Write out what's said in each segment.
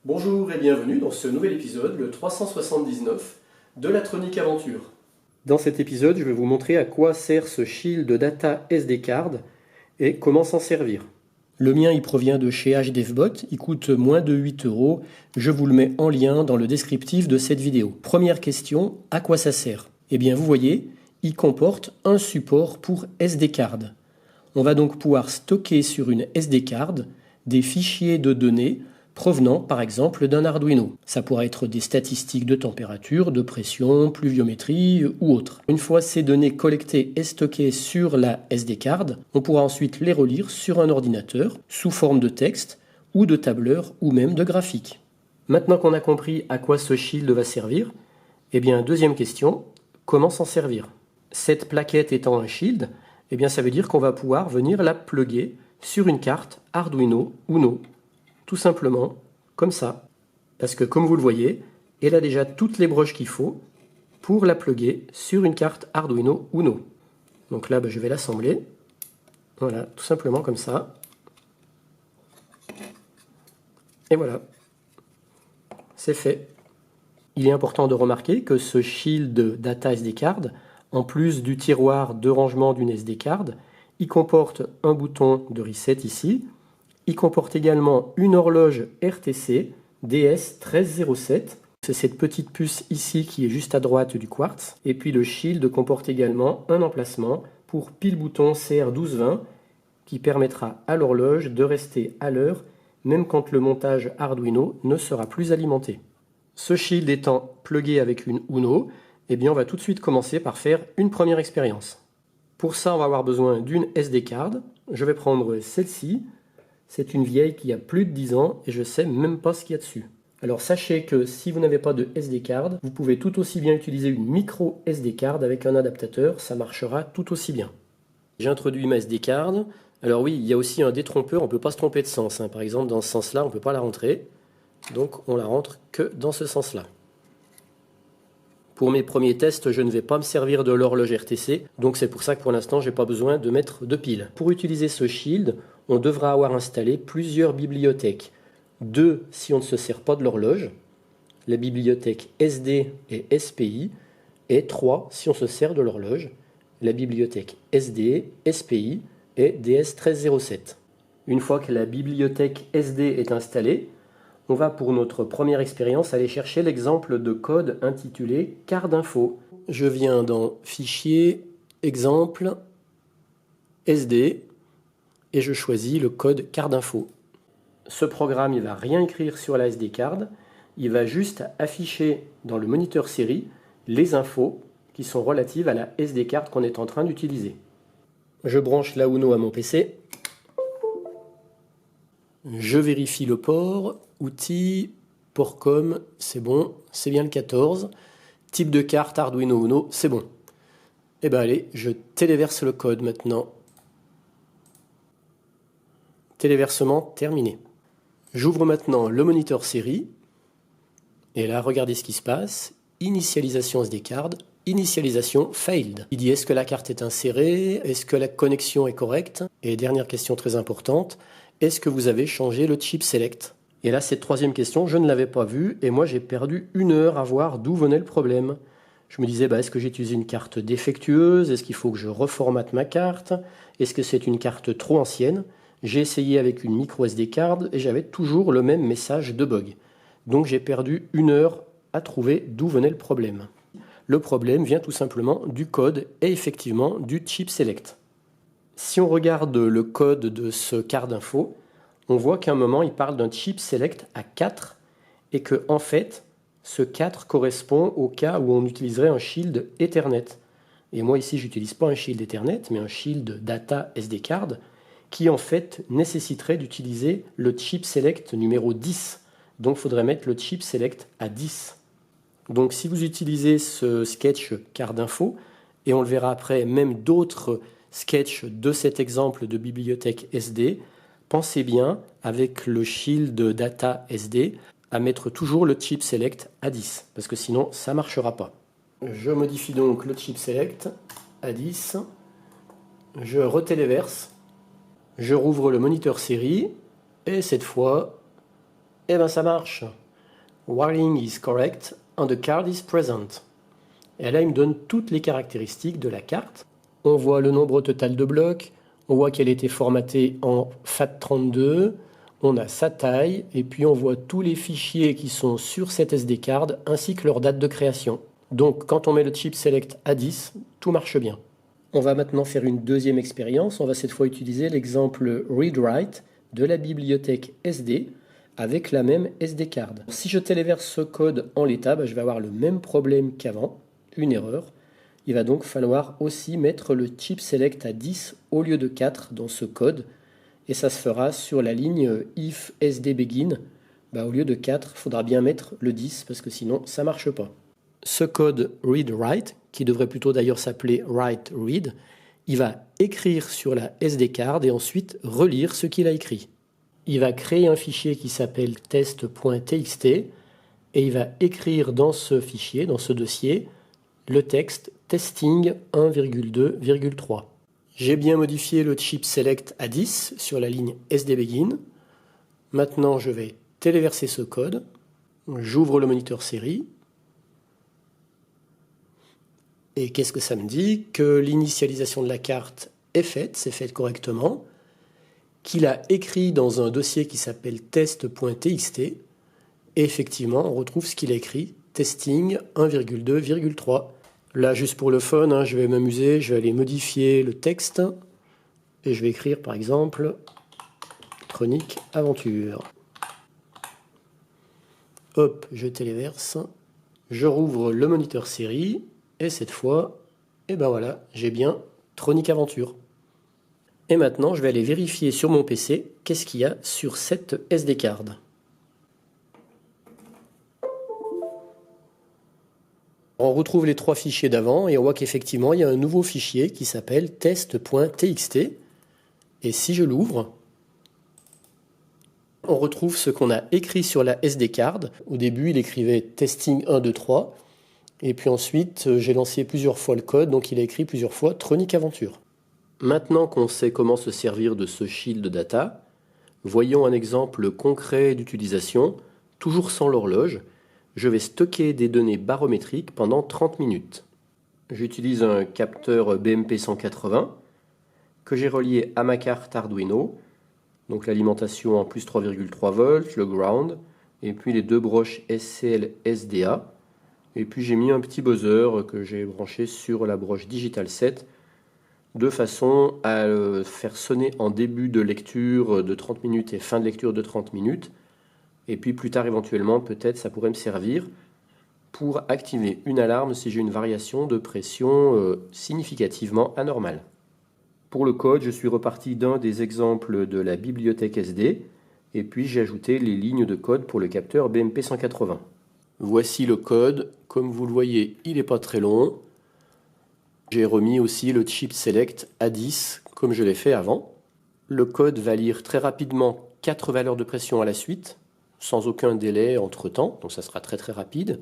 Bonjour et bienvenue dans ce nouvel épisode, le 379 de la Tronic Aventure. Dans cet épisode, je vais vous montrer à quoi sert ce Shield Data SD Card et comment s'en servir. Le mien, il provient de chez HDevBot, il coûte moins de 8 €. Je vous le mets en lien dans le descriptif de cette vidéo. Première question, à quoi ça sert? Eh bien, vous voyez, il comporte un support pour SD Card. On va donc pouvoir stocker sur une SD Card des fichiers de données provenant par exemple d'un Arduino. Ça pourrait être des statistiques de température, de pression, pluviométrie ou autre. Une fois ces données collectées et stockées sur la SD card, on pourra ensuite les relire sur un ordinateur sous forme de texte ou de tableur ou même de graphique. Maintenant qu'on a compris à quoi ce shield va servir, eh bien deuxième question, comment s'en servir? Cette plaquette étant un shield, eh bien ça veut dire qu'on va pouvoir venir la plugger sur une carte Arduino Uno. Tout simplement, comme ça. Parce que comme vous le voyez, elle a déjà toutes les broches qu'il faut pour la plugger sur une carte Arduino Uno. Donc là, je vais l'assembler. Voilà, tout simplement comme ça. Et voilà. C'est fait. Il est important de remarquer que ce Shield Data SD Card, en plus du tiroir de rangement d'une SD Card, il comporte un bouton de reset ici. Il comporte également une horloge RTC DS1307. C'est cette petite puce ici qui est juste à droite du quartz. Et puis le Shield comporte également un emplacement pour pile-bouton CR1220 qui permettra à l'horloge de rester à l'heure même quand le montage Arduino ne sera plus alimenté. Ce Shield étant plugué avec une Uno, eh bien on va tout de suite commencer par faire une première expérience. Pour ça, on va avoir besoin d'une SD card. Je vais prendre celle-ci. C'est une vieille qui a plus de 10 ans et je ne sais même pas ce qu'il y a dessus. Alors sachez que si vous n'avez pas de SD card, vous pouvez tout aussi bien utiliser une micro SD card avec un adaptateur, ça marchera tout aussi bien. J'ai introduit ma SD card. Alors oui, il y a aussi un détrompeur, on ne peut pas se tromper de sens. Par exemple, dans ce sens-là, on ne peut pas la rentrer. Donc on la rentre que dans ce sens-là. Pour mes premiers tests, je ne vais pas me servir de l'horloge RTC, donc c'est pour ça que pour l'instant, je n'ai pas besoin de mettre de pile. Pour utiliser ce Shield, on devra avoir installé plusieurs bibliothèques. 2 si on ne se sert pas de l'horloge, la bibliothèque SD et SPI, et 3 si on se sert de l'horloge, la bibliothèque SD, SPI et DS1307. Une fois que la bibliothèque SD est installée, on va pour notre première expérience aller chercher l'exemple de code intitulé card info. Je viens dans Fichier, Exemple, SD et je choisis le code card info. Ce programme, il ne va rien écrire sur la SD card, il va juste afficher dans le moniteur série les infos qui sont relatives à la SD card qu'on est en train d'utiliser. Je branche la Uno à mon PC. Je vérifie le port, outils, port com, c'est bon, c'est bien le 14. Type de carte Arduino Uno, c'est bon. Et bien allez, je téléverse le code maintenant. Téléversement terminé. J'ouvre maintenant le moniteur série. Et là, regardez ce qui se passe. Initialisation SD card, initialisation failed. Il dit est-ce que la carte est insérée? Est-ce que la connexion est correcte? Et dernière question très importante. Est-ce que vous avez changé le chip select? Et là, cette troisième question, je ne l'avais pas vue et moi j'ai perdu 1 heure à voir d'où venait le problème. Je me disais, est-ce que j'ai utilisé une carte défectueuse? Est-ce qu'il faut que je reformate ma carte? Est-ce que c'est une carte trop ancienne? J'ai essayé avec une micro SD card et j'avais toujours le même message de bug. Donc j'ai perdu 1 heure à trouver d'où venait le problème. Le problème vient tout simplement du code et effectivement du chip select. Si on regarde le code de ce card info, on voit qu'à un moment, il parle d'un chip select à 4 et que en fait, ce 4 correspond au cas où on utiliserait un shield Ethernet. Et moi ici, j'utilise pas un shield Ethernet, mais un shield data SD card qui en fait nécessiterait d'utiliser le chip select numéro 10. Donc il faudrait mettre le chip select à 10. Donc si vous utilisez ce sketch card info, et on le verra après, même d'autres sketch de cet exemple de bibliothèque SD, pensez bien, avec le Shield Data SD, à mettre toujours le chip select à 10, parce que sinon ça ne marchera pas. Je modifie donc le chip select à 10, je retéléverse, je rouvre le moniteur série, et cette fois, Eh ben ça marche. Wiring is correct and the card is present. Et là, il me donne toutes les caractéristiques de la carte. On voit le nombre total de blocs, on voit qu'elle était formatée en FAT32, on a sa taille, et puis on voit tous les fichiers qui sont sur cette SD card, ainsi que leur date de création. Donc quand on met le chip select à 10, tout marche bien. On va maintenant faire une deuxième expérience. On va cette fois utiliser l'exemple read-write de la bibliothèque SD avec la même SD card. Si je téléverse ce code en l'état, je vais avoir le même problème qu'avant, une erreur. Il va donc falloir aussi mettre le chip select à 10 au lieu de 4 dans ce code. Et ça se fera sur la ligne if SD begin. Au lieu de 4, il faudra bien mettre le 10 parce que sinon ça ne marche pas. Ce code read-write, qui devrait plutôt d'ailleurs s'appeler write-read, il va écrire sur la SD card et ensuite relire ce qu'il a écrit. Il va créer un fichier qui s'appelle test.txt et il va écrire dans ce fichier, dans ce dossier, le texte testing 1,2,3. J'ai bien modifié le chip select à 10 sur la ligne SD begin. Maintenant, je vais téléverser ce code. J'ouvre le moniteur série. Et qu'est-ce que ça me dit? Que l'initialisation de la carte est faite, c'est fait correctement, qu'il a écrit dans un dossier qui s'appelle test.txt, et effectivement, on retrouve ce qu'il a écrit, testing 1,2,3. Là, juste pour le fun, je vais m'amuser, je vais aller modifier le texte, et je vais écrire par exemple chronique aventure. Hop, je téléverse, je rouvre le moniteur série, et cette fois, voilà, j'ai bien Tronic Aventure. Et maintenant, je vais aller vérifier sur mon PC qu'est-ce qu'il y a sur cette SD card. On retrouve les trois fichiers d'avant et on voit qu'effectivement, il y a un nouveau fichier qui s'appelle test.txt. Et si je l'ouvre, on retrouve ce qu'on a écrit sur la SD card. Au début, il écrivait testing 1, 2, 3. Et puis ensuite, j'ai lancé plusieurs fois le code, donc il a écrit plusieurs fois Tronic Aventure. Maintenant qu'on sait comment se servir de ce shield data, voyons un exemple concret d'utilisation, toujours sans l'horloge. Je vais stocker des données barométriques pendant 30 minutes. J'utilise un capteur BMP 180 que j'ai relié à ma carte Arduino, donc l'alimentation en plus 3,3 volts, le ground, et puis les deux broches SCL SDA. Et puis j'ai mis un petit buzzer que j'ai branché sur la broche Digital 7 de façon à le faire sonner en début de lecture de 30 minutes et fin de lecture de 30 minutes. Et puis plus tard éventuellement, peut-être ça pourrait me servir pour activer une alarme si j'ai une variation de pression significativement anormale. Pour le code, je suis reparti d'un des exemples de la bibliothèque SD et puis j'ai ajouté les lignes de code pour le capteur BMP 180. Voici le code. Comme vous le voyez, il n'est pas très long. J'ai remis aussi le chip select à 10 comme je l'ai fait avant. Le code va lire très rapidement 4 valeurs de pression à la suite, sans aucun délai entre temps, donc ça sera très très rapide.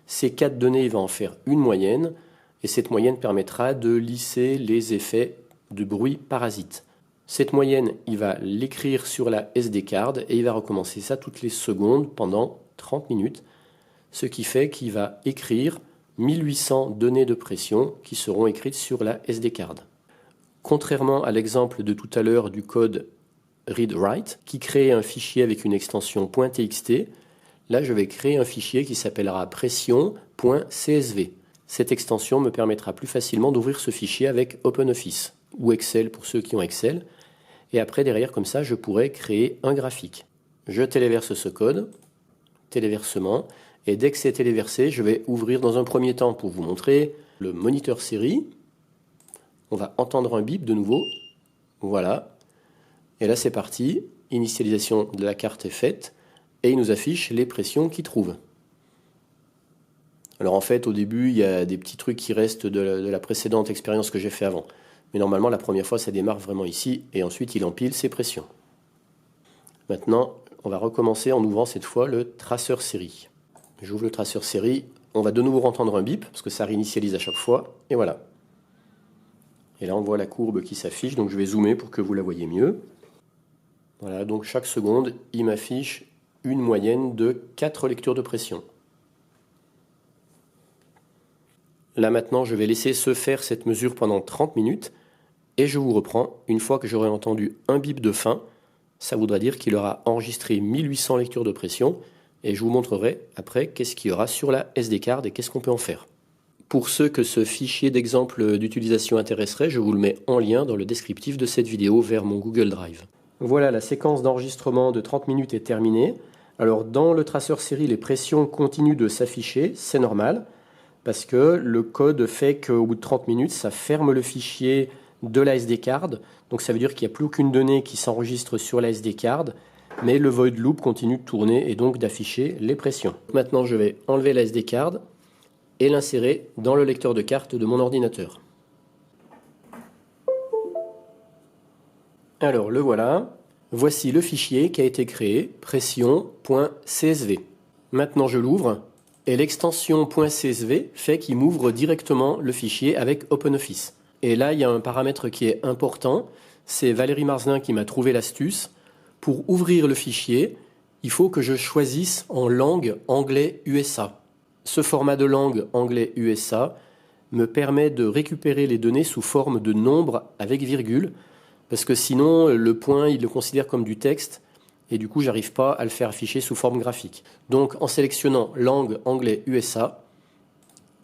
Ces 4 données, il va en faire une moyenne, et cette moyenne permettra de lisser les effets de bruit parasite. Cette moyenne, il va l'écrire sur la SD card, et il va recommencer ça toutes les secondes pendant 30 minutes, ce qui fait qu'il va écrire 1800 données de pression qui seront écrites sur la SD card. Contrairement à l'exemple de tout à l'heure du code read-write, qui crée un fichier avec une extension .txt, là je vais créer un fichier qui s'appellera pression.csv. Cette extension me permettra plus facilement d'ouvrir ce fichier avec OpenOffice, ou Excel pour ceux qui ont Excel, et après derrière comme ça je pourrai créer un graphique. Je téléverse ce code, téléversement, et dès que c'est téléversé, je vais ouvrir dans un premier temps pour vous montrer le moniteur série. On va entendre un bip de nouveau. Voilà. Et là c'est parti. Initialisation de la carte est faite. Et il nous affiche les pressions qu'il trouve. Alors en fait, au début, il y a des petits trucs qui restent de la précédente expérience que j'ai fait avant. Mais normalement, la première fois, ça démarre vraiment ici. Et ensuite, il empile ses pressions. Maintenant, on va recommencer en ouvrant cette fois le traceur série. J'ouvre le traceur série, on va de nouveau entendre un bip, parce que ça réinitialise à chaque fois, et voilà. Et là on voit la courbe qui s'affiche, donc je vais zoomer pour que vous la voyez mieux. Voilà, donc chaque seconde, il m'affiche une moyenne de 4 lectures de pression. Là maintenant, je vais laisser se faire cette mesure pendant 30 minutes et je vous reprends une fois que j'aurai entendu un bip de fin. Ça voudra dire qu'il aura enregistré 1800 lectures de pression et je vous montrerai après qu'est-ce qu'il y aura sur la SD card et qu'est-ce qu'on peut en faire. Pour ceux que ce fichier d'exemple d'utilisation intéresserait, je vous le mets en lien dans le descriptif de cette vidéo vers mon Google Drive. Voilà, la séquence d'enregistrement de 30 minutes est terminée. Alors dans le traceur série, les pressions continuent de s'afficher, c'est normal, parce que le code fait qu'au bout de 30 minutes, ça ferme le fichier de la SD card. Donc ça veut dire qu'il n'y a plus aucune donnée qui s'enregistre sur la SD card, mais le void loop continue de tourner et donc d'afficher les pressions. Maintenant, je vais enlever la SD card et l'insérer dans le lecteur de carte de mon ordinateur. Alors le voilà. Voici le fichier qui a été créé, pression.csv. Maintenant je l'ouvre et l'extension .csv fait qu'il m'ouvre directement le fichier avec OpenOffice. Et là il y a un paramètre qui est important, c'est Valérie Marzelin qui m'a trouvé l'astuce. Pour ouvrir le fichier, il faut que je choisisse en langue anglais USA. Ce format de langue anglais USA me permet de récupérer les données sous forme de nombres avec virgule, parce que sinon le point il le considère comme du texte et du coup j'arrive pas à le faire afficher sous forme graphique. Donc en sélectionnant langue anglais USA,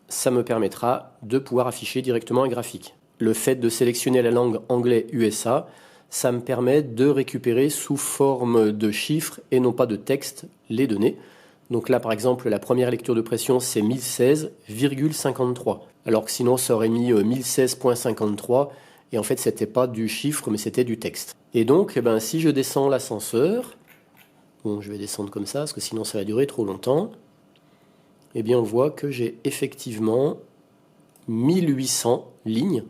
ça me permettra de pouvoir afficher directement un graphique. Le fait de sélectionner la langue anglais USA, ça me permet de récupérer sous forme de chiffres et non pas de texte les données. Donc là par exemple la première lecture de pression c'est 1016,53 alors que sinon ça aurait mis 1016,53 et en fait c'était pas du chiffre mais c'était du texte. Et donc si je descends l'ascenseur, bon je vais descendre comme ça parce que sinon ça va durer trop longtemps, et bien on voit que j'ai effectivement 1800 lignes,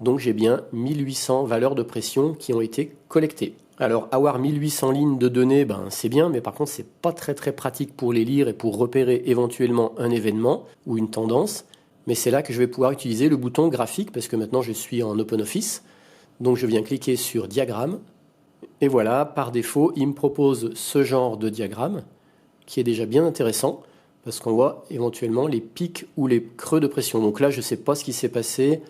donc j'ai bien 1800 valeurs de pression qui ont été collectées. Alors avoir 1800 lignes de données, c'est bien, mais par contre c'est pas très pratique pour les lire et pour repérer éventuellement un événement ou une tendance. Mais c'est là que je vais pouvoir utiliser le bouton graphique parce que maintenant je suis en OpenOffice. Donc je viens cliquer sur diagramme. Et voilà, par défaut, il me propose ce genre de diagramme qui est déjà bien intéressant parce qu'on voit éventuellement les pics ou les creux de pression. Donc là, je ne sais pas ce qui s'est passé.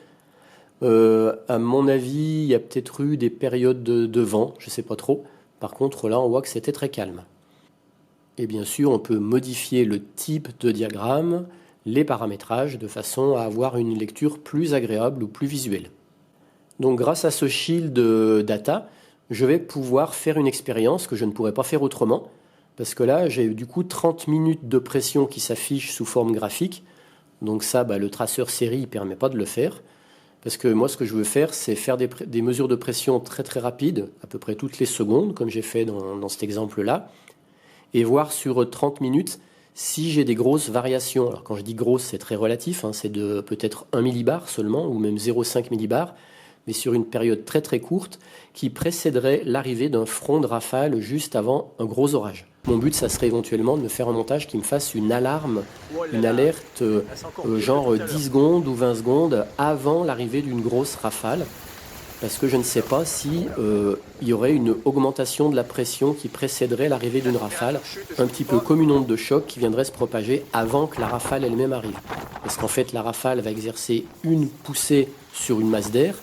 À mon avis, il y a peut-être eu des périodes de vent, je ne sais pas trop. Par contre, là, on voit que c'était très calme. Et bien sûr, on peut modifier le type de diagramme, les paramétrages de façon à avoir une lecture plus agréable ou plus visuelle. Donc grâce à ce shield data, je vais pouvoir faire une expérience que je ne pourrais pas faire autrement parce que là j'ai du coup 30 minutes de pression qui s'affichent sous forme graphique. Donc ça, le traceur série ne permet pas de le faire parce que moi ce que je veux faire c'est faire des mesures de pression très rapides, à peu près toutes les secondes comme j'ai fait dans cet exemple là, et voir sur 30 minutes si j'ai des grosses variations. Alors quand je dis grosse, c'est très relatif, c'est de peut-être 1 millibar seulement, ou même 0,5 millibar, mais sur une période très courte, qui précéderait l'arrivée d'un front de rafale juste avant un gros orage. Mon but, ça serait éventuellement de me faire un montage qui me fasse une alarme, une alerte genre 10 secondes ou 20 secondes avant l'arrivée d'une grosse rafale, parce que je ne sais pas si il y aurait une augmentation de la pression qui précéderait l'arrivée d'une rafale, un petit peu comme une onde de choc qui viendrait se propager avant que la rafale elle-même arrive. Parce qu'en fait, la rafale va exercer une poussée sur une masse d'air,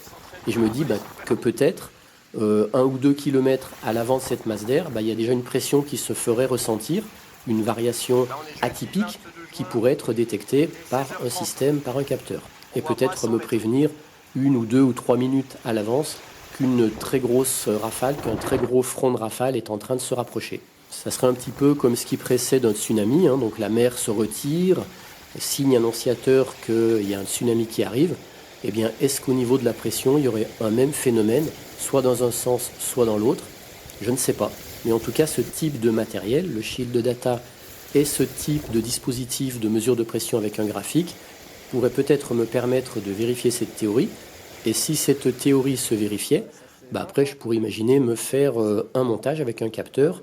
et je me dis que peut-être 1 ou 2 kilomètres à l'avant de cette masse d'air, il y a déjà une pression qui se ferait ressentir, une variation atypique qui pourrait être détectée par un système, par un capteur, et peut-être me prévenir 1 ou 2 ou 3 minutes à l'avance qu'une très grosse rafale, qu'un très gros front de rafale est en train de se rapprocher. Ça serait un petit peu comme ce qui précède un tsunami, donc la mer se retire, signe annonciateur qu'il y a un tsunami qui arrive. Eh bien, est-ce qu'au niveau de la pression, il y aurait un même phénomène, soit dans un sens, soit dans l'autre? Je ne sais pas. Mais en tout cas, ce type de matériel, le shield data et ce type de dispositif de mesure de pression avec un graphique, pourrait peut-être me permettre de vérifier cette théorie. Et si cette théorie se vérifiait, après je pourrais imaginer me faire un montage avec un capteur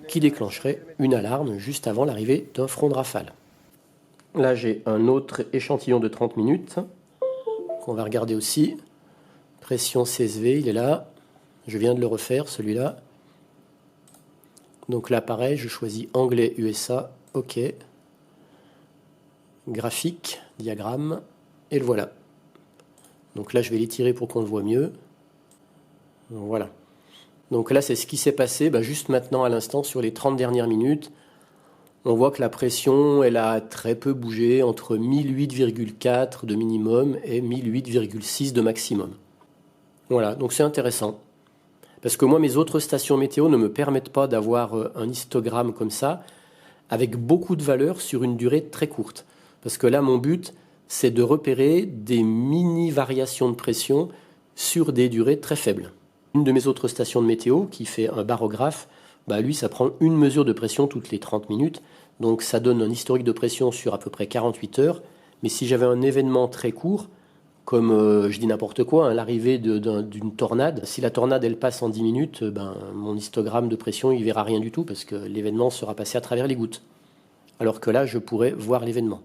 qui déclencherait une alarme juste avant l'arrivée d'un front de rafale. Là j'ai un autre échantillon de 30 minutes qu'on va regarder aussi. Pression CSV, il est là. Je viens de le refaire celui-là. Donc là, pareil, je choisis anglais USA, OK. Graphique, diagramme, et le voilà. Donc là, je vais l'étirer pour qu'on le voit mieux. Voilà. Donc là, c'est ce qui s'est passé juste maintenant à l'instant sur les 30 dernières minutes. On voit que la pression, elle a très peu bougé entre 1008,4 de minimum et 1008,6 de maximum. Voilà, donc c'est intéressant. Parce que moi, mes autres stations météo ne me permettent pas d'avoir un histogramme comme ça, avec beaucoup de valeurs sur une durée très courte. Parce que là, mon but, c'est de repérer des mini-variations de pression sur des durées très faibles. Une de mes autres stations de météo, qui fait un barographe, lui, ça prend une mesure de pression toutes les 30 minutes. Donc ça donne un historique de pression sur à peu près 48 heures. Mais si j'avais un événement très court, comme je dis n'importe quoi, l'arrivée d'une tornade, si la tornade elle passe en 10 minutes, mon histogramme de pression il verra rien du tout parce que l'événement sera passé à travers les gouttes. Alors que là, je pourrais voir l'événement.